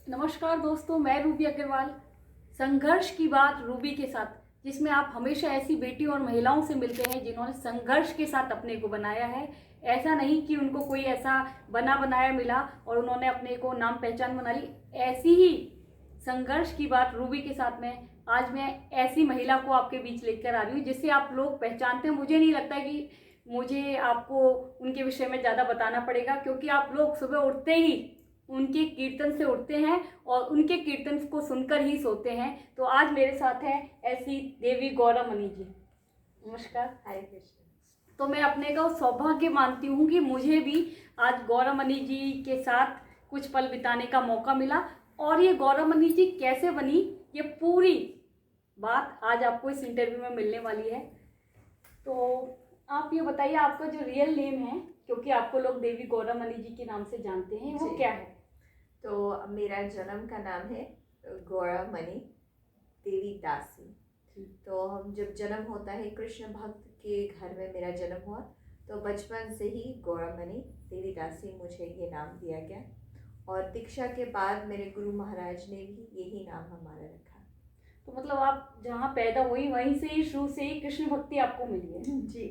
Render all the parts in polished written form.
नमस्कार दोस्तों, मैं रूबी अग्रवाल। संघर्ष की बात रूबी के साथ, जिसमें आप हमेशा ऐसी बेटी और महिलाओं से मिलते हैं जिन्होंने संघर्ष के साथ अपने को बनाया है। ऐसा नहीं कि उनको कोई ऐसा बना बनाया मिला और उन्होंने अपने को नाम पहचान बना ली। ऐसी ही संघर्ष की बात रूबी के साथ में आज मैं ऐसी महिला को आपके बीच लेकर आ रही हूँ जिससे आप लोग पहचानते हैं। मुझे नहीं लगता कि मुझे आपको उनके विषय में ज़्यादा बताना पड़ेगा, क्योंकि आप लोग सुबह उठते ही उनके कीर्तन से उठते हैं और उनके कीर्तन को सुनकर ही सोते हैं। तो आज मेरे साथ हैं ऐसी देवी गौरामणि जी। नमस्कार। हरे कृष्ण। तो मैं अपने का सौभाग्य मानती हूँ कि मुझे भी आज गौरामणि जी के साथ कुछ पल बिताने का मौका मिला। और ये गौरामणि जी कैसे बनी, ये पूरी बात आज आपको इस इंटरव्यू में मिलने वाली है। तो आप ये बताइए, आपका जो रियल नेम है, क्योंकि आपको लोग देवी गौरामणि जी के नाम से जानते हैं, वो क्या है? तो मेरा जन्म का नाम है गौरामणि देवी दासी। तो हम जब जन्म होता है कृष्ण भक्त के घर में मेरा जन्म हुआ, तो बचपन से ही गौरामणि देवी दासी मुझे ये नाम दिया गया। और दीक्षा के बाद मेरे गुरु महाराज ने भी यही नाम हमारा रखा। तो मतलब आप जहाँ पैदा हुई वहीं से ही, शुरू से ही कृष्ण भक्ति आपको मिली है? जी।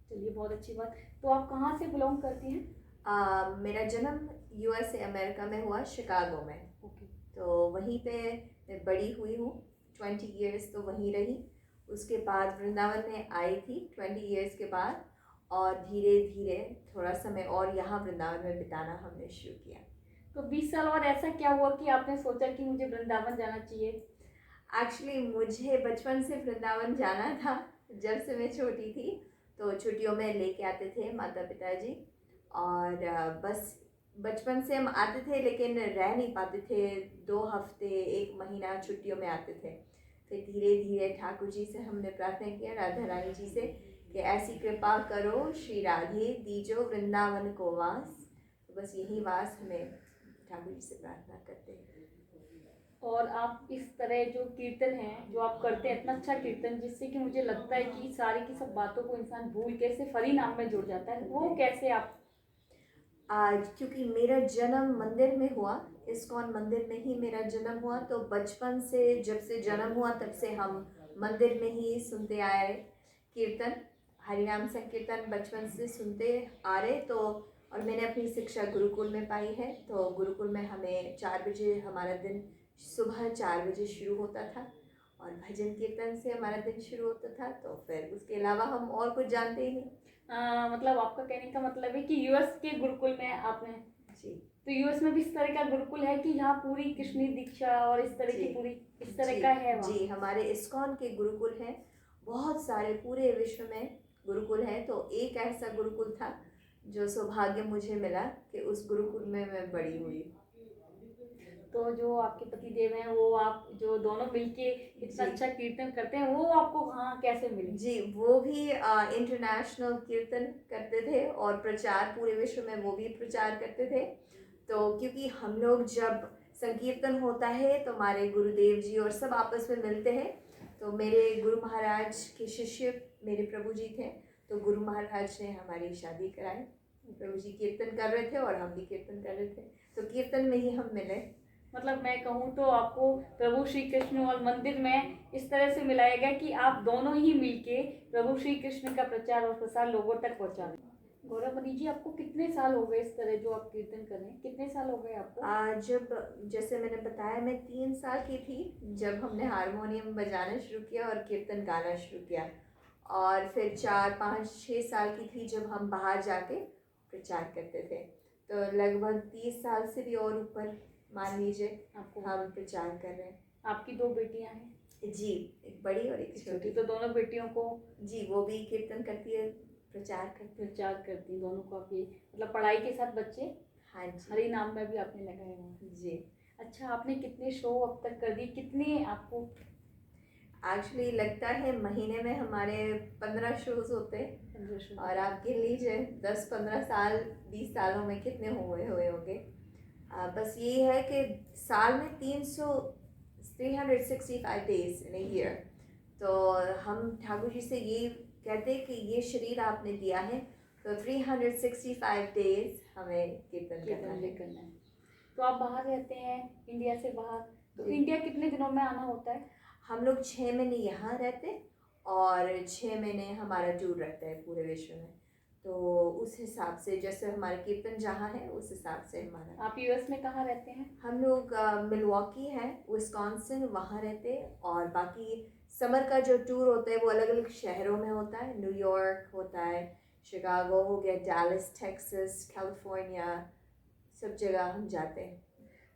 चलिए, बहुत अच्छी बात। तो आप कहाँ से बिलोंग करती हैं? मेरा जन्म यूएसए अमेरिका में हुआ, शिकागो में। ओके। तो वहीं पे मैं बड़ी हुई हूँ। 20 ईयर्स तो वहीं रही। उसके बाद वृंदावन में आई थी 20 ईयर्स के बाद, और धीरे धीरे थोड़ा समय और यहाँ वृंदावन में बिताना हमने शुरू किया। तो 20 साल और ऐसा क्या हुआ कि आपने सोचा कि मुझे वृंदावन जाना चाहिए? एक्चुअली मुझे बचपन से वृंदावन जाना था। जब से मैं छोटी थी तो छुट्टियों में लेके आते थे माता पिताजी, और बस बचपन से हम आते थे, लेकिन रह नहीं पाते थे। 2 हफ्ते 1 महीना छुट्टियों में आते थे। फिर धीरे धीरे ठाकुर जी से हमने प्रार्थना किया, राधा रानी जी से, कि ऐसी कृपा करो श्री राधे दीजो वृंदावन को वास। तो बस यही वास हमें ठाकुर जी से प्रार्थना करते हैं। और आप इस तरह जो कीर्तन है जो आप करते हैं, इतना अच्छा कीर्तन, जिससे कि मुझे लगता है कि सारी की सब बातों को इंसान भूल के सिर्फ हरि नाम में जुड़ जाता है, वो कैसे आप? आज क्योंकि मेरा जन्म मंदिर में हुआ, इस्कॉन मंदिर में ही मेरा जन्म हुआ, तो बचपन से जब से जन्म हुआ तब से हम मंदिर में ही सुनते आए कीर्तन, हरिनाम संकीर्तन बचपन से सुनते आ रहे। तो और मैंने अपनी शिक्षा गुरुकुल में पाई है। तो गुरुकुल में हमें 4 बजे हमारा दिन, सुबह 4 बजे शुरू होता था, और भजन कीर्तन से हमारा दिन शुरू होता था। तो फिर उसके अलावा हम और कुछ जानते ही नहीं। मतलब आपका कहने का मतलब है कि यूएस के गुरुकुल में आपने? जी। तो यूएस में भी इस तरह का गुरुकुल है कि जहाँ पूरी कृष्णी दीक्षा और इस तरह की पूरी इस तरह का है वहाँ? जी, हमारे इस्कॉन के गुरुकुल हैं बहुत सारे, पूरे विश्व में गुरुकुल हैं। तो एक ऐसा गुरुकुल था जो सौभाग्य मुझे मिला कि उस गुरुकुल में मैं बड़ी हुई। तो जो आपके पति देव हैं, वो आप जो दोनों मिलके इतना अच्छा कीर्तन करते हैं, वो आपको कहाँ कैसे मिले? जी, वो भी इंटरनेशनल कीर्तन करते थे और प्रचार पूरे विश्व में वो भी प्रचार करते थे। तो क्योंकि हम लोग जब संकीर्तन होता है तो हमारे गुरुदेव जी और सब आपस में मिलते हैं। तो मेरे गुरु महाराज के शिष्य मेरे प्रभु जी थे, तो गुरु महाराज ने हमारी शादी कराई। प्रभु जी कीर्तन कर रहे थे और हम भी कीर्तन कर रहे थे, तो कीर्तन में ही हम मिले। मतलब मैं कहूँ तो आपको प्रभु श्री कृष्ण और मंदिर में इस तरह से मिलाया गया कि आप दोनों ही मिलके प्रभु श्री कृष्ण का प्रचार और प्रसार लोगों तक पहुँचा रहे हैं। गौरामणि जी, आपको कितने साल हो गए इस तरह जो आप कीर्तन कर रहे हैं? कितने साल हो गए आपको? जब जैसे मैंने बताया, मैं 3 साल की थी जब हमने हारमोनियम बजाना शुरू किया और कीर्तन गाना शुरू किया। और फिर 4 5 6 साल की थी जब हम बाहर जाके प्रचार करते थे। तो लगभग 30 साल से भी और ऊपर मान लीजिए आपको हम प्रचार कर रहे हैं। आपकी 2 बेटियां हैं? जी, एक बड़ी और एक छोटी। तो दोनों बेटियों को जी, वो भी कीर्तन करती है, प्रचार करती हैं दोनों को आप? ये मतलब पढ़ाई के साथ बच्चे हाँ जी। हरि नाम में भी आपने लगाए हुए हैं? जी। अच्छा, आपने कितने शो अब तक कर दिए? कितने आपको? एक्चुअली लगता है महीने में हमारे 15 शोज होते हैं। 15 शो? और आप गिन लीजिए 10-15 साल 20 सालों में कितने हुए होंगे। बस यही है कि साल में 365 डेज इन ए ईयर। तो हम ठाकुर जी से ये कहते हैं कि ये शरीर आपने दिया है, तो 365 डेज हमें कीर्तन करना है। करना है। तो आप बाहर रहते हैं, इंडिया से बाहर, तो जी। इंडिया कितने दिनों में आना होता है? हम लोग 6 महीने यहाँ रहते और 6 महीने हमारा टूर रहता है पूरे विश्व में। तो उस हिसाब से जैसे हमारा कीर्तन जहाँ है उस हिसाब से हमारा। आप यूएस में कहाँ रहते हैं? हम लोग मिलवॉकी है, विस्कॉन्सिन, वहाँ रहते हैं। और बाकी समर का जो टूर होता है वो अलग अलग शहरों में होता है। न्यूयॉर्क होता है, शिकागो हो गया, डैलस टेक्सास, कैलिफोर्निया, सब जगह हम जाते हैं।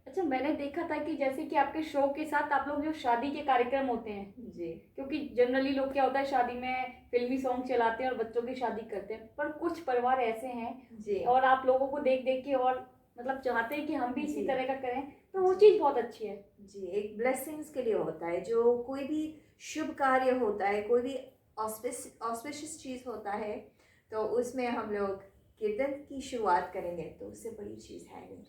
अच्छा, मैंने देखा था कि जैसे कि आपके शो के साथ आप लोग जो शादी के कार्यक्रम होते हैं, जी क्योंकि जनरली लोग क्या होता है शादी में फिल्मी सॉन्ग चलाते हैं और बच्चों की शादी करते हैं, पर कुछ परिवार ऐसे हैं जी और आप लोगों को देख देख के और मतलब चाहते हैं कि हम भी इसी जी तरह का करें, तो वो जी चीज़ बहुत अच्छी है। जी, एक ब्लेसिंग्स के लिए होता है। जो कोई भी शुभ कार्य होता है, कोई भी ऑस्पिशियस चीज़ होता है, तो उसमें हम लोग कीर्तन की शुरुआत करेंगे तो उससे बड़ी चीज़ है नहीं।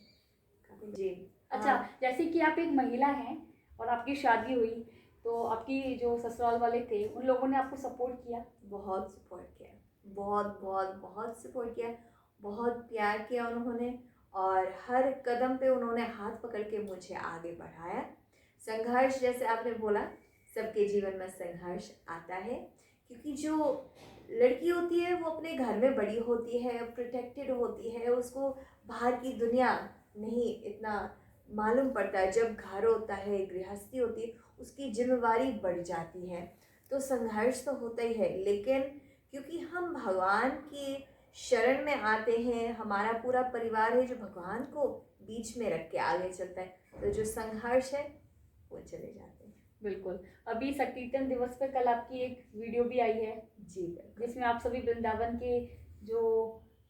जी अच्छा, हाँ। जैसे कि आप एक महिला हैं और आपकी शादी हुई, तो आपकी जो ससुराल वाले थे उन लोगों ने आपको सपोर्ट किया? बहुत सपोर्ट किया, बहुत बहुत बहुत सपोर्ट किया, बहुत प्यार किया उन्होंने। और हर कदम पे उन्होंने हाथ पकड़ के मुझे आगे बढ़ाया। संघर्ष, जैसे आपने बोला, सबके जीवन में संघर्ष आता है, क्योंकि जो लड़की होती है वो अपने घर में बड़ी होती है, प्रोटेक्टेड होती है, उसको बाहर की दुनिया नहीं इतना मालूम पड़ता है। जब घर होता है, गृहस्थी होती है, उसकी जिम्मेवारी बढ़ जाती है। तो संघर्ष तो होता ही है, लेकिन क्योंकि हम भगवान की शरण में आते हैं, हमारा पूरा परिवार है जो भगवान को बीच में रख के आगे चलता है, तो जो संघर्ष है वो चले जाते हैं। बिल्कुल। अभी संकीर्तन दिवस पे कल आपकी एक वीडियो भी आई है जी बिल्कुल। जिसमें आप सभी वृंदावन के जो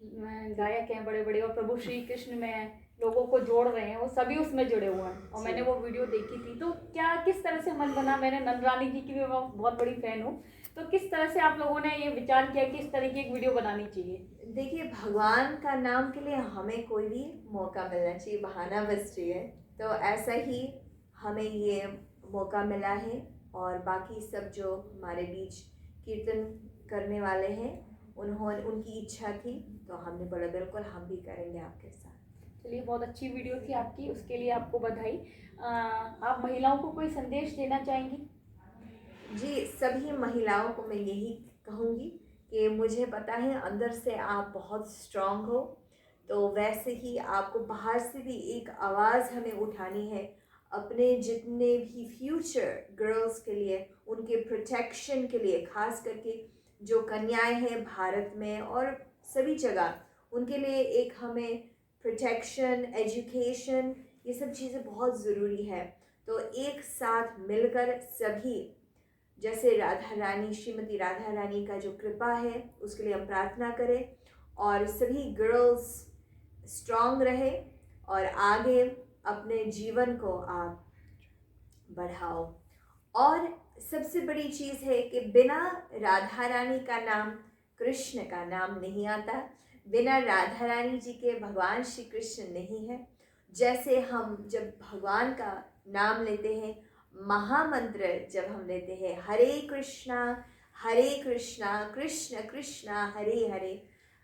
गायक हैं बड़े बड़े और प्रभु श्री कृष्ण में लोगों को जोड़ रहे हैं, वो सभी उसमें जुड़े हुए हैं और जी। मैंने वो वीडियो देखी थी। तो क्या किस तरह से मन बना? मैंने नंदरानी जी की भी मैं बहुत बड़ी फैन हूँ, तो किस तरह से आप लोगों ने ये विचार किया कि इस तरह की एक वीडियो बनानी चाहिए? देखिए, भगवान का नाम के लिए हमें कोई भी मौका मिलना चाहिए, बहाना बस चाहिए। तो ऐसा ही हमें ये मौका मिला है। और बाकी सब जो हमारे बीच कीर्तन करने वाले हैं, उन्होंने, उनकी इच्छा थी, तो हमने बोला बिल्कुल हम भी करेंगे आपके साथ। चलिए, बहुत अच्छी वीडियो थी आपकी, उसके लिए आपको बधाई। आप महिलाओं को कोई संदेश देना चाहेंगी? जी, सभी महिलाओं को मैं यही कहूँगी कि मुझे पता है अंदर से आप बहुत स्ट्रांग हो, तो वैसे ही आपको बाहर से भी एक आवाज़ हमें उठानी है अपने जितने भी फ्यूचर गर्ल्स के लिए, उनके प्रोटेक्शन के लिए, खास करके जो कन्याएं हैं भारत में और सभी जगह, उनके लिए एक हमें प्रोटेक्शन, एजुकेशन, ये सब चीज़ें बहुत ज़रूरी है। तो एक साथ मिलकर सभी, जैसे राधा रानी, श्रीमती राधा रानी का जो कृपा है उसके लिए हम प्रार्थना करें, और सभी गर्ल्स स्ट्रांग रहे और आगे अपने जीवन को आप बढ़ाओ। और सबसे बड़ी चीज़ है कि बिना राधा रानी का नाम कृष्ण का नाम नहीं आता, बिना राधा रानी जी के भगवान श्री कृष्ण नहीं है। जैसे हम जब भगवान का नाम लेते हैं, महामंत्र जब हम लेते हैं, हरे कृष्णा कृष्ण कृष्णा हरे हरे,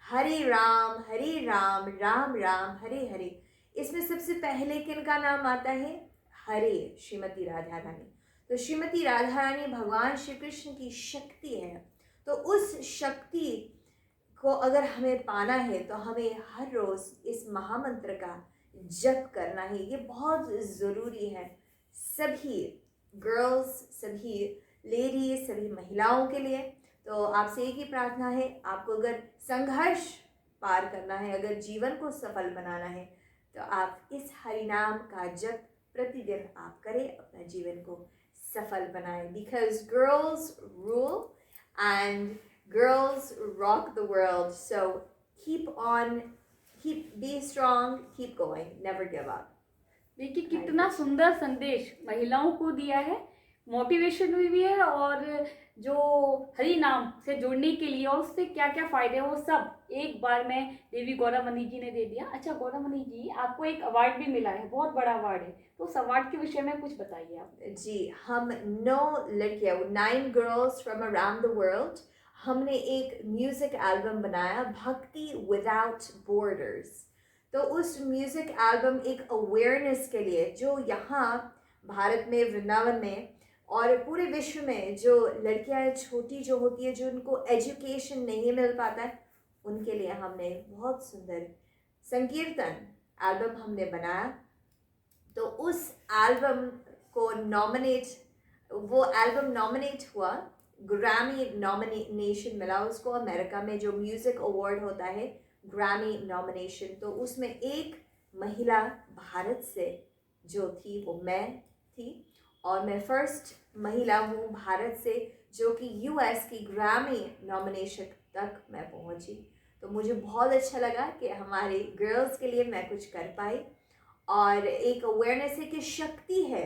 हरे राम राम राम हरे हरे, इसमें सबसे पहले किनका नाम आता है? हरे, श्रीमती राधा रानी। तो श्रीमती राधा रानी भगवान श्री कृष्ण की शक्ति है। तो उस शक्ति को अगर हमें पाना है तो हमें हर रोज़ इस महामंत्र का जप करना है, ये बहुत ज़रूरी है सभी गर्ल्स, सभी लेडीज, सभी महिलाओं के लिए। तो आपसे एक ही प्रार्थना है, आपको अगर संघर्ष पार करना है, अगर जीवन को सफल बनाना है, तो आप इस हरिनाम का जप प्रतिदिन आप करें, अपना जीवन को सफल बनाएं। Because girls rule and girls rock the world, so be strong, keep going, never give up. देखिए कितना सुंदर संदेश महिलाओं को दिया है, मोटिवेशन भी है और जो हरि नाम से जुड़ने के लिए और उससे क्या क्या फायदे हैं वो सब एक बार में देवी गौरामणि जी ने दे दिया। अच्छा गौरामणि जी, आपको एक अवार्ड भी मिला है, बहुत बड़ा अवार्ड है, तो उस अवार्ड के विषय में कुछ बताइए आप। जी, हम 9 girls from around the world, हमने एक म्यूजिक एल्बम बनाया, भक्ति विदाउट बॉर्डर्स। तो उस म्यूज़िक एल्बम एक अवेयरनेस के लिए, जो यहाँ भारत में, वृंदावन में और पूरे विश्व में जो लड़कियां छोटी जो होती है, जो उनको एजुकेशन नहीं मिल पाता है, उनके लिए हमने बहुत सुंदर संकीर्तन एल्बम हमने बनाया। तो उस एल्बम को वो एल्बम नॉमिनेट हुआ, ग्रैमी नॉमिनेशन मिला उसको, अमेरिका में जो म्यूज़िक अवार्ड होता है, ग्रैमी नॉमिनेशन। तो उसमें एक महिला भारत से जो थी वो मैं थी, और मैं फर्स्ट महिला हूँ भारत से जो कि यूएस की ग्रैमी नॉमिनेशन तक मैं पहुँची। तो मुझे बहुत अच्छा लगा कि हमारी गर्ल्स के लिए मैं कुछ कर पाई, और एक अवेयरनेस है कि शक्ति है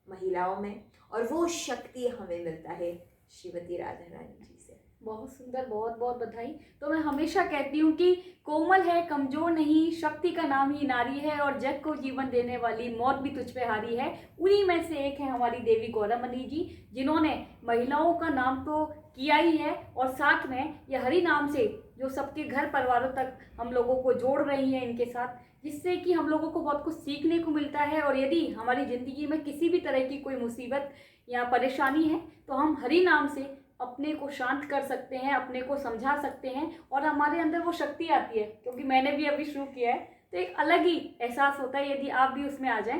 महिलाओं में, और वो शक्ति हमें मिलता है श्रीमती राधा रानी जी से। बहुत सुंदर, बहुत बहुत बधाई। तो मैं हमेशा कहती हूँ कि कोमल है, कमजोर नहीं, शक्ति का नाम ही नारी है, और जग को जीवन देने वाली मौत भी तुझ पे हारी है। उन्हीं में से एक है हमारी देवी गौरमणि जी, जिन्होंने महिलाओं का नाम तो किया ही है, और साथ में ये हरि नाम से जो सबके घर परिवारों तक हम लोगों को जोड़ रही हैं इनके साथ, जिससे कि हम लोगों को बहुत कुछ सीखने को मिलता है। और यदि हमारी ज़िंदगी में किसी भी तरह की कोई मुसीबत या परेशानी है, तो हम हरि नाम से अपने को शांत कर सकते हैं, अपने को समझा सकते हैं, और हमारे अंदर वो शक्ति आती है। क्योंकि मैंने भी अभी शुरू किया है, तो एक अलग ही एहसास होता है यदि आप भी उसमें आ जाएं।